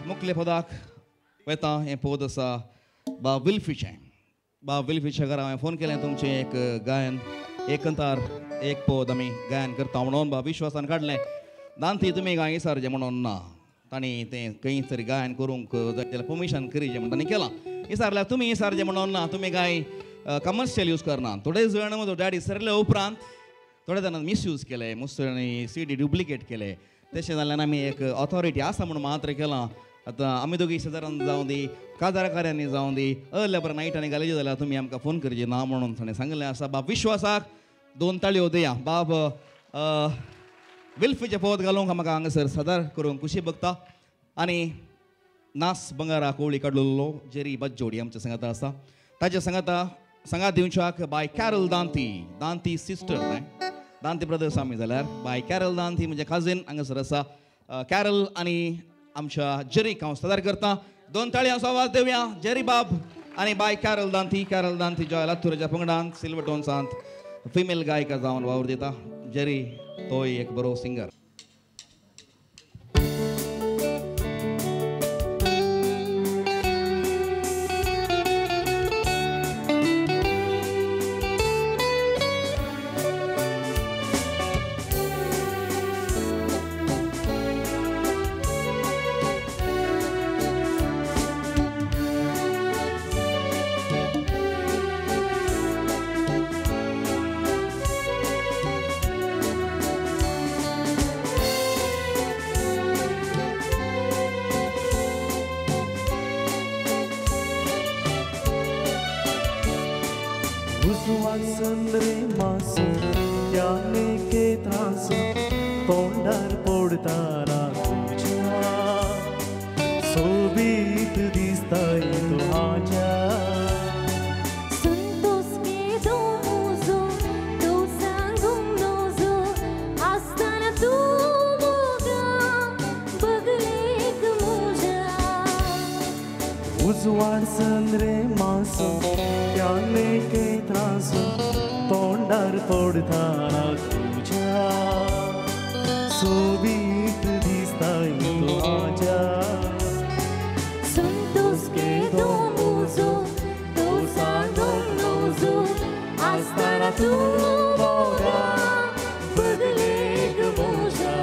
मुखले पदाक वेता हे पोद आसा बा विल्फीचें बा विल्फीच्या घरा हांवें फोन केलें तुमचें एक गायन एकंतार एक पोद आमी गायन करता म्हणून बा विश्वासान काडलें दांती तुमी गाय सारचें म्हणून ना तांणी तें खंय तरी गायन करूंक जाल्यार परमिशन करीचें म्हण तांणी केलां विचारल्यार तुमी सारचें म्हणून ना तुमी गाय कमर्शियल यूज करना थोडे जाण म्हजो डॅडी सरले उपरांत थोडे जाणां मिसयूज केले मुस्तणी CD डुप्लिकेट केले तशें जाल्यार आमी एक ऑथॉरिटी आसा म्हणून मात्र केलां आतां आमी दोगी शेजारान जावं दी काजाराकाऱ्यांनी जावं दी अर्ले बरें नायटांनी घालेचे जाल्यार तुमी आमकां फोन करचे ना म्हणून ताणें सांगलें आसा बाब विश्वासाक 2 ताळयो दिया बाब विल्फीचे पोत घालूंक म्हाका हांगासर सादर करूंक खुशी भोगता आनी नास बंगारा कोवळी काडलेलो जेरी बज्जोडी आमच्या संगाता आसा ताच्या संगात दिवच्याक बाय कॅरल दांती सिस्टर न्हय दांती ब्रदर्स आमी जाल्यार बाय कॅरल दांती म्हणजे काजीन हांगासर आसा कॅरल आनी आमच्या जेरीक हांव सादर करता 2 ताळयांचो आवाज देवया जेरी बाब आनी बाय कॅरल दांती जॉय लातूरच्या पंगडांत सिल्वर टोन्सांत फिमेल गायिका जावन वावर दिता जेरी तोय एक बरो सिंगर संद्रे मास याने के त्रास तोंडार पडताना तुझ्या सोबीत दिसताय तू माझ्या संतोष के दो मुझो तो सांगून नोजो असताना तू मोगा बगलेक मुझ्या उजवाड संद्रे मास याने के त्रास तोंडार पडताना तुझ्या सोबीत दिसताय तू माझ्या संतोष के दो मुझो तो सांगून नोजो असताना तू मोगा बगलेक मुझ्या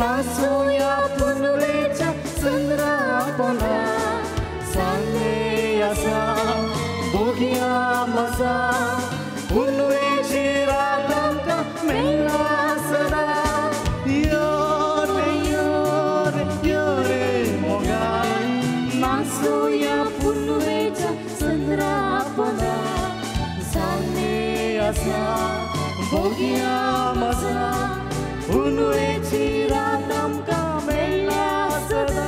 नासूया पुनवेच्या चंद्रापना सांगे असा बोगिया मजा पुनवेची रातांका मेला सदा योरे मोगा नासूया पुनवेच्या चंद्रापना सांगे असा बोगिया मजा पुनवेची रात आमका मेळ्ळा सदा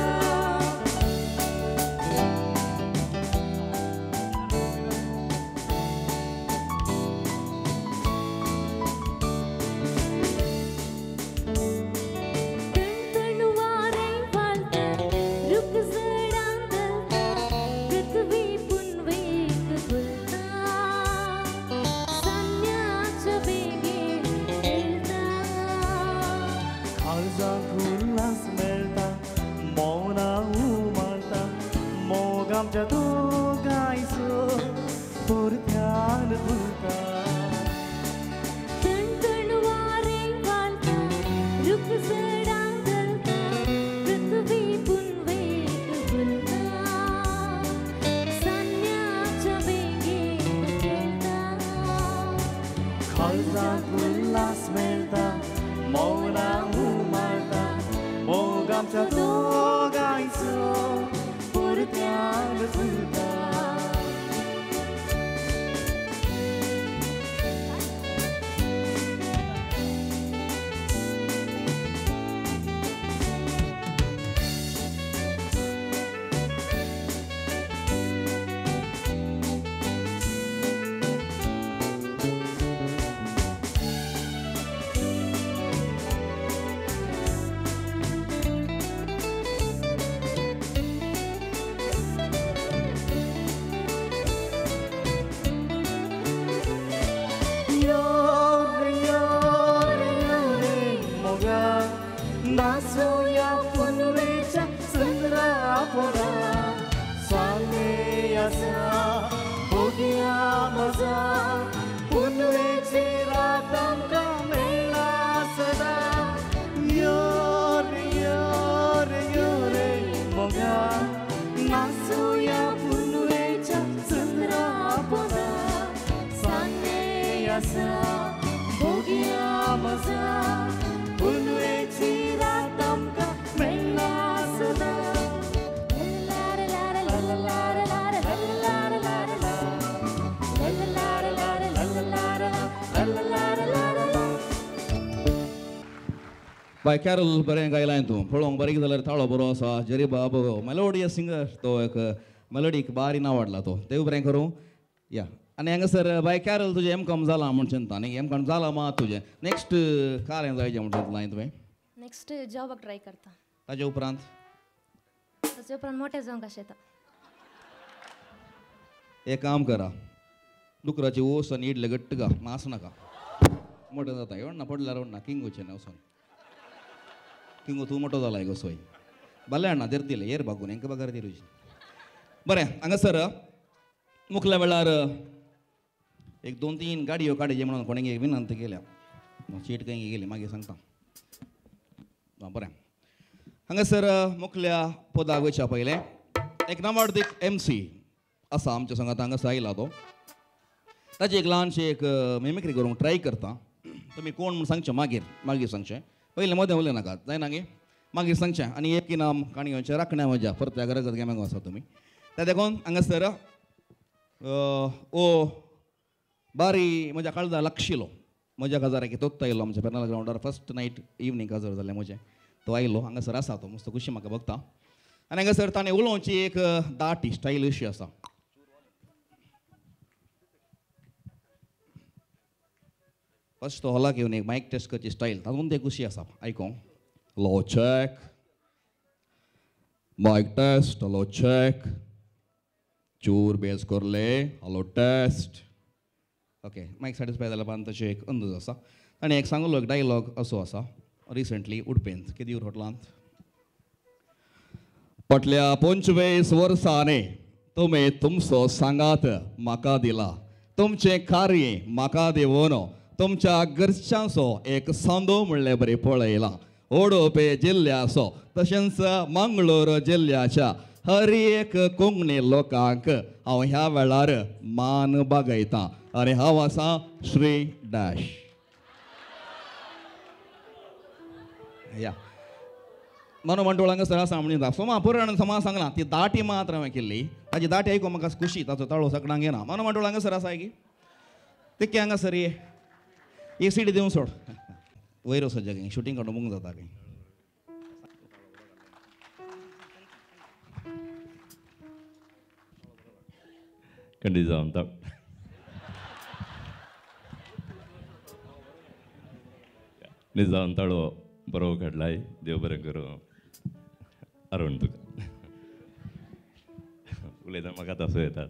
तणतणवारे वालता रुख जडांगलता पृथ्वी पुनवेक फुलता सान्याच्या बेगेन खेळता काळजाक उल्हास मेळटा मौना उमाळटा मोग आमच्या दोगांयचो परत्यान फुलता तणतणवारे वालता रुख जडांगलता पृथ्वी पुनवेक फुलता सान्याच्या बेगेन खेळता काळजाक उल्हास मेळटा मौना उमाळटा मोग आमच्या दोगांयचो परत्यान फुलता पोदा सांगणे असा भोगया मजा पुनवेची रात आमकां मेळ्ळा सदा यो रे मोगा नाचूया पुनवेच्या चंद्रा पोदा सांगणे असा भोगया मजा पुनवेची रात आमकां मेळ्ळा सदा बाय कॅरल बरें गायलां तूं पळोवंक बरें जाल्यार ताळो बरो आसा जरी बाब मेलोडियस सिंगर तो एक मेलोडीक बारीन आवडला तो देव बरें करूं या आनी हांगासर बाय कॅरल तुजें एम.कॉम जालां म्हण चिंता न्ही एम.कॉम जालां मात तुजें नेक्स्ट कारें जायचें म्हण चिंतलां तुवें नेक्स्ट जॉबाक ट्राय करता ताजे उपरांत ताचे उपरांत मोठें जावंक आशेता एक काम करा डुकराची ओस आनी इडले गट्ट घा मास नाका मोठें जाता येवना पडल्यार ना किंगूचें नांव वचून किंगू तूं मोठो जाला गो सोय भले हाडना धरतीले एर भागून हेंका बागार दिरुची बरें हांगासर मुखल्या वेळार एक 2-3 गाडयो काडचे म्हणून कोणें विनंती केल्या सीट खंय गेली मागीर सांगता बरें हांगासर मुखल्या पदाक वयच्या पयलें एक नामवंतीक MC आसा आमच्या संगात हांगासर आयला तो ताची एक ल्हानशी एक मिमिक्री करूंक ट्राय करता तुमी कोण म्हूण सांगचें मागीर सांगचें पयलें मदें उलय नाकात जायना गे मागीर सांगचें आनी एक इनाम काणयोचें राखण्या म्हज्या परत्या गरगत गेम्यांक आसा तुमी त्या देखून हांगासर ओ बारी म्हज्या काळजा लागशिलो म्हज्या काजाराक तोत्ता आयलो आमच्या पेनल ग्रावंडार फर्स्ट नायट इवनींग काजार जालें म्हजें तो आयलो हांगासर आसा तो मस्त खुशी म्हाका बघता आनी हांगासर ताणें उलोवची एक दाटी स्टायल अशी आसा फर्स्ट तो हॉलाक येवन एक मायक टेस्ट करची स्टायल तातूंत एक खुशी आसा आयकोंक लो चॅक मायक टेस्ट हलो चॅक चूर बेस करले हलो टेस्ट ओके मायक सॅटिस्फाय जाल्या उपरांत तशें एक अंदाज आसा ताणें एक सांगलो एक डायलॉग असो आसा रिसंटली उडपेंत कितें होटलांत फाटल्या 25 वर्सांनी तुमी तुमचो सांगात म्हाका दिला तुमचें कार्य म्हाका देवून तुमच्या घरच्यांचो एक सांदो म्हणलें बरें पळयलां ओडोपे जिल्ल्याचो तशेंच मंगळूर जिल्ल्याच्या हर एक कोंकणी लोकांक हांव ह्या वेळार मान बागयतां आनी हांव आसा श्री डॅश या मनो मंडोळ हांगासर आसा म्हणटा सोमा पुराण समाज सांगला ती दाटी मात्र हांवें केल्ली ताची दाटी आयकून म्हाका खुशी ताचो ताळो सगळ्यांक येना मनो मंडोळ हांगासर आसा की तिके हांगासर ये सीडी दिवं सोड वयर वचो जगें शुटींग काडून मुंग जाता खंय खंडी जावन ता जावन ताळो बरो काडलाय देव बरें करूं अरुण तुका उलयतना म्हाका तासो येतात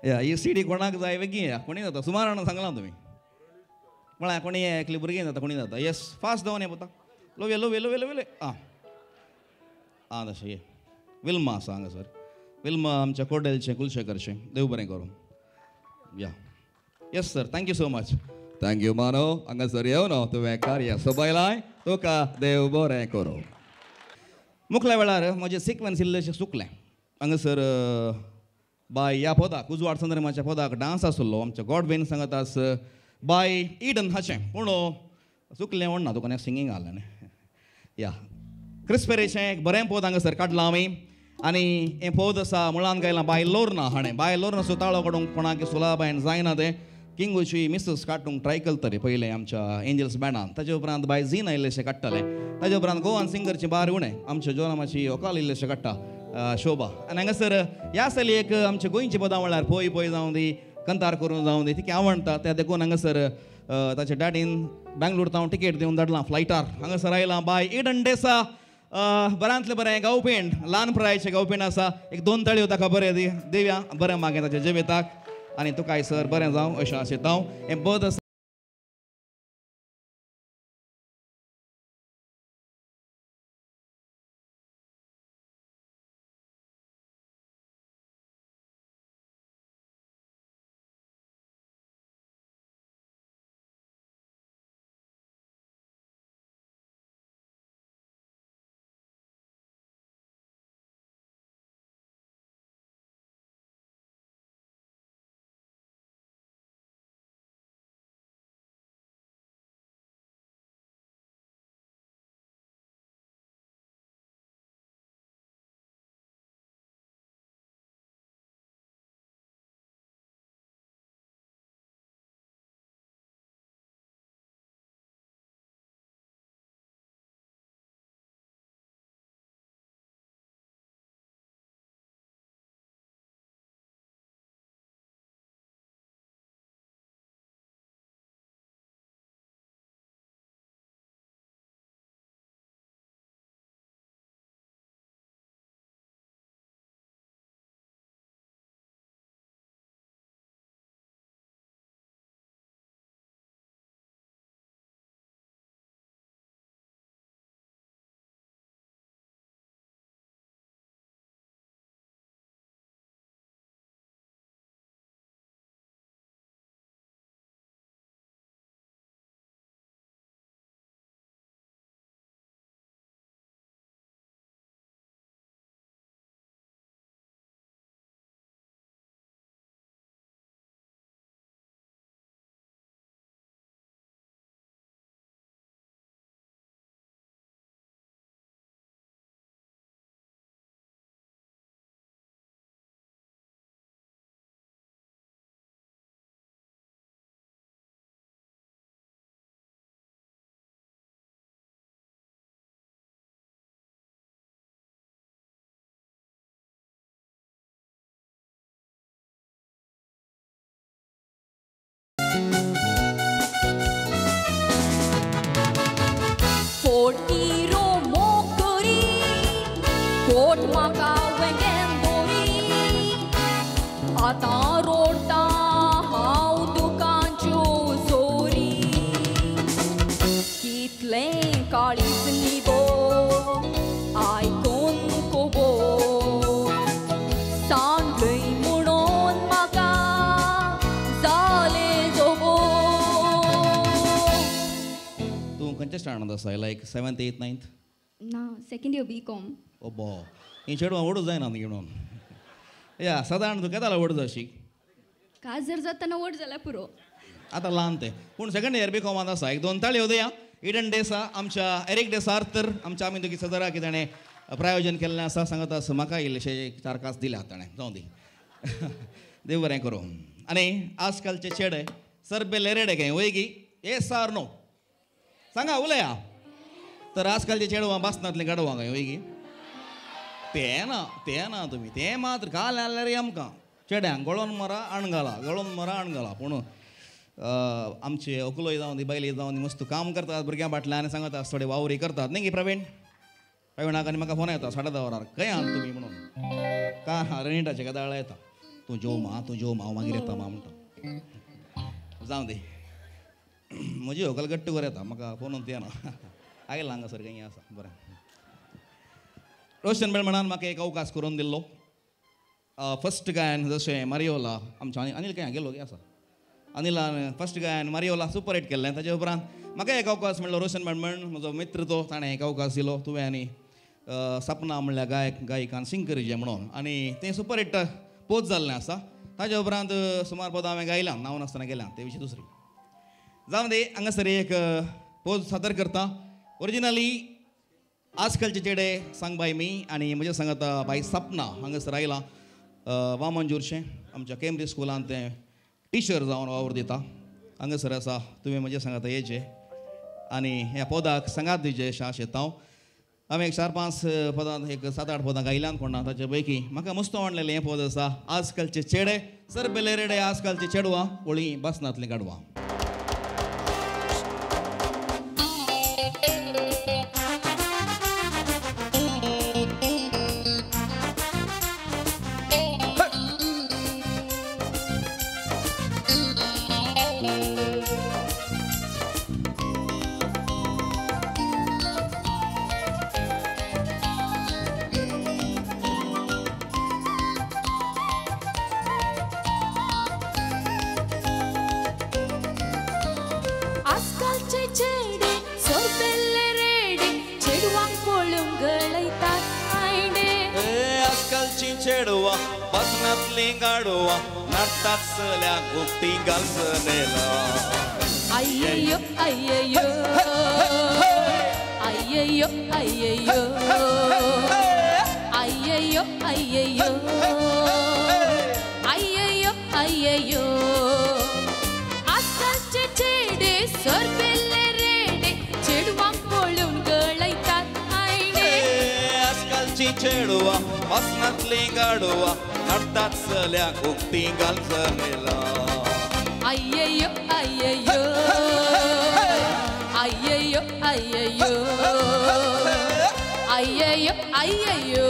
या ही सीडी कोणाक जाय वेगळी या कोणी जाता सुमार जाणां सांगलां तुमी म्हळ्यार कोणी एकली भुरगीं जाता कोणी जाता येस फास्ट जावन हे पता लोवे लोवे लोवे लोवे आं आं तशें ये विल्मा आसा हांगासर विल्मा आमच्या कोड्डेलचें कुलशेखरचें देव बरें करूं या yes sir thank you so much thank you मानो हांगासर येवन तुवें कार्य सोबयलाय तुका देव बरें करूं मुखल्या वेळार म्हजें सिक्वन्स इल्लेशें चुकलें हांगासर बाय ह्या पदाक उजवाड संदर्भाच्या पदाक डान्स आसलो आमच्या गॉडवेन सांगत आस बाय इडन हाचें पूण चुकलें म्हणना तुका सिंगींग आसलें न्ही या क्रिस्पेरेचें एक बरें पद हांगासर काडलां आमी आनी हें पद आसा मुळान गायलां बाय लोर्ना हाणें बाय लोर्नाचो ताळो काडूंक कोणाक सुलाबायन जायना तें किंगूची मिसेस काडूंक ट्राय केलतले पयलें आमच्या एंजल्स बँडान ताचे उपरांत बाय झीन इल्लेशें काडटाले ताचे उपरांत गोवान सिंगरची बार उणें आमच्या जोनामाची ओकाल इल्लेशें काडटा शोभा आनी हांगासर ह्या साली एक आमच्या गोंयची पदां म्हणल्यार पय पय जावं दी कंतार करून जावं दी तिका आवडटा त्या देखून हांगासर ताच्या डॅडीन बँगलोर तावन टिकेट दिवन धाडलां फ्लायटार हांगासर आयलां बाय इडन डेसा बऱ्यांतलें बरें गांवपेंड ल्हान प्रायाचें गांवपेंड आसा एक 2 ताळयो ताका बरें दिव्या बरें मागें ताच्या जिविताक आनी तुका सर बरें जावं अशें आशेता हांव हें पद आसा गावेंगें दोरी आता रोटा हाव दुकांच्यो जोरी कितले काळीज निगो आयकोन कोबो सांडलय म्हणून म्हाका जाले जोबो तूं खंयच्या स्टँडार्डांत आसा लायक 7th 8th 9th ना सेकंड इयर BCom ओबो ही चेडवां ओडू जायना न्ही म्हणून या सादारण तूं केदाला ओडू अशी काज जर जाताना वोट जाला पुरो आतां ल्हान तें पूण सेकंड इयर BCoमांत आसा एक 2 ताळयो दिया इडन डेसा आमच्या एरिक डेसार तर आमच्या आमी दोगी सदरा की ताणें प्रायोजन केल्लें आसा सांगत आसा म्हाका इल्लेशे 4 कास दिल्या ताणें जावं दी देव बरें करूं आनी आजकालचे चेडे सरबे लेरेडे गे वयगी ए सार नो सांगा उलया तर आजकालचे चेडवां बासनांतले गाडवां खंय वयगी तें ना तुमी तें मात्र काल आल्यार आमकां चेड्यांक गळोन मारा आणगाला गळोन मारा आणगाला पूण आमचे अकुलोय जावन दी बायली जावन दी मस्त काम करतात भुरग्यां फाटल्यान आनी सांगता थोडे वावरी करतात न्ही प्रवीण प्रवीणाक आनी म्हाका फोन येता 10:30 खंय आहात तुमी म्हणून का रेनिटाचे केदाळ येता तूं जेव हांव मागीर येता म्हणटा जावं दी म्हजी व्हंकल गट्ट कर येता म्हाका फोनूच येना आयला हांगासर खंय आसा बरें रोशन बेळमणान म्हाका एक अवकाश करून दिल्लो फस्ट गायन जशें मारियोला आमच्या अनिल खंय गेलो गे आसा अनिलान फस्ट गायन मारियोला सुपर हिट केल्लें ताचे उपरांत म्हाका एक अवकाश म्हणलो रोशन बेळमण म्हजो मित्र तो ताणें एक अवकाश दिलो तुवें आनी सपना म्हणल्यार गायकान सिंग करीचें म्हणून आनी तें सुपर हिट पोस्ट जाल्लें आसा ताचे उपरांत सुमार पदां हांवें गायलां नांव नासतना गेल्यां ते विशीं दुसरी जावं दे हांगासर एक पोस्ट सादर करता ओरिजिनली आजकालचे चेडे सांग बाय मी आनी म्हजे सांगता बाय सपना हांगासर आयलां वामन जोरशें आमच्या केम्ब्रिज स्कुलांत तें टिचर जावन वावर दिता हांगासर आसा तुवें म्हजे सांगता येचे आनी ह्या पदाक सांगात दिवचे अशें आशेता हांवें एक 4-5 पदां एक 7-8 पदां गायल्यान कोणा ताचे पैकी म्हाका मस्त आवडलेलें हें पद आसा आजकालचे चेडे सरबेले रेडे आजकालचे चेडवां ओळी बसनांतलीं गाडवां चेडवा बसनातली गाडवा नडतात सल्या गुप्ती गालसनेला अय्ययो अय्ययो अय्ययो अय्ययो अय्ययो अय्ययो अय्ययो अय्ययो आजकालचे चेडे सरबेले रेडे चेडवांक पळून गळयतात आयडे आजकालची चेडवा बसनातली गाडवा नडतात सल्या गुप्ती गालसनेला अय्ययो अय्ययो अय्ययो अय्ययो अय्ययो अय्ययो